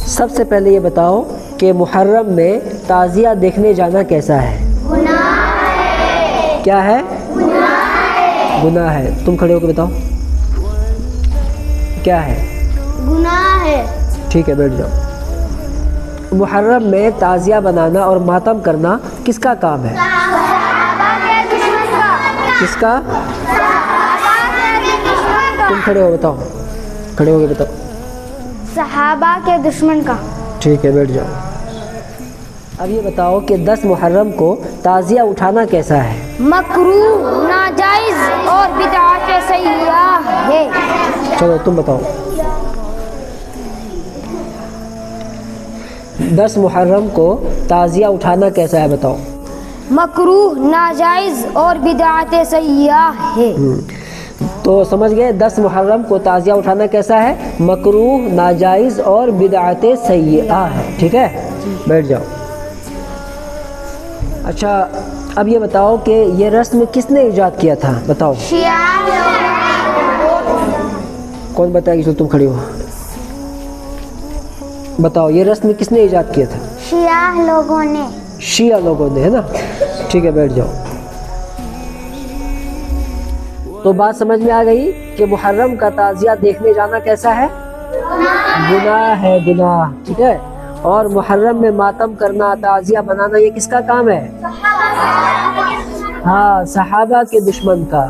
سب سے پہلے یہ بتاؤ کہ محرم میں تعزیہ دیکھنے جانا کیسا ہے؟ گناہ ہے۔ کیا ہے؟ گناہ ہے۔ گناہ ہے۔ تم کھڑے ہو کے بتاؤ کیا ہے؟ گناہ ہے۔ ٹھیک ہے، بیٹھ جاؤ۔ محرم میں تعزیہ بنانا اور ماتم کرنا کس کا کام ہے؟ صحابہ کے دشمن کا۔ کس کا؟ صحابہ کے دشمن کا۔ تم کھڑے ہو بتاؤ، کھڑے ہو کے بتاؤ۔ صحابہ کے دشمن کا۔ ٹھیک ہے، بیٹھ جاؤ۔ اب یہ بتاؤ کہ 10 محرم کو تعزیہ اٹھانا کیسا ہے؟ مکروہ، ناجائز اور بدعت سیئہ ہے۔ چلو تم بتاؤ۔ 10 محرم کو تعزیہ اٹھانا کیسا ہے بتاؤ؟ مکروہ، ناجائز اور بدعت سیئہ ہے۔ تو سمجھ گئے 10 محرم کو تعزیہ اٹھانا کیسا ہے؟ مکروہ، ناجائز اور بدعت سیئہ ہے۔ ٹھیک ہے، بیٹھ جاؤ۔ اچھا اب یہ بتاؤ کہ یہ رسم کس نے ایجاد کیا تھا؟ بتاؤ۔ شیعہ کون بتائے گی؟ تم کھڑی ہو، بتاؤ یہ رسم کس نے ایجاد کیا تھا؟ شیعہ لوگوں نے۔ شیعہ لوگوں نے، ہے نا؟ ٹھیک ہے، بیٹھ جاؤ۔ تو بات سمجھ میں آ گئی کہ محرم کا تعزیہ دیکھنے جانا کیسا ہے؟ گناہ ہے، گناہ۔ ٹھیک ہے، اور محرم میں ماتم کرنا، تعزیہ بنانا یہ کس کا کام ہے؟ ہاں، صحابہ کے دشمن کا۔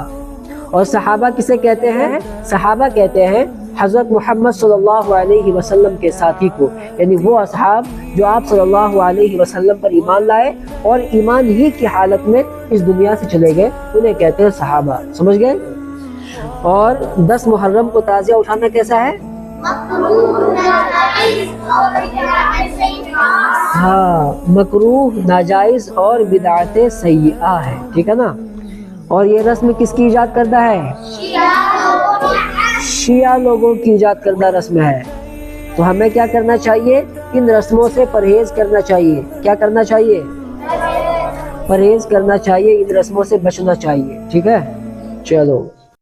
اور صحابہ کسے کہتے ہیں؟ صحابہ کہتے ہیں حضرت محمد صلی اللہ علیہ وسلم کے ساتھی کو، یعنی وہ اصحاب جو آپ صلی اللہ علیہ وسلم پر ایمان لائے اور ایمان ہی کی حالت میں اس دنیا سے چلے گئے، انہیں کہتے ہیں صحابہ۔ سمجھ گئے؟ اور 10 محرم کو تعزیہ اٹھانا کیسا ہے؟ ہاں، مکروہ، ناجائز اور بدعت سیئہ ہے۔ ٹھیک ہے نا؟ اور یہ رسم کس کی ایجاد کردہ ہے؟ شیعہ لوگوں کی ایجاد کردہ رسم ہے۔ تو ہمیں کیا کرنا چاہیے؟ ان رسموں سے پرہیز کرنا چاہیے۔ کیا کرنا چاہیے؟ پرہیز کرنا چاہیے، ان رسموں سے بچنا چاہیے۔ ٹھیک ہے، چلو۔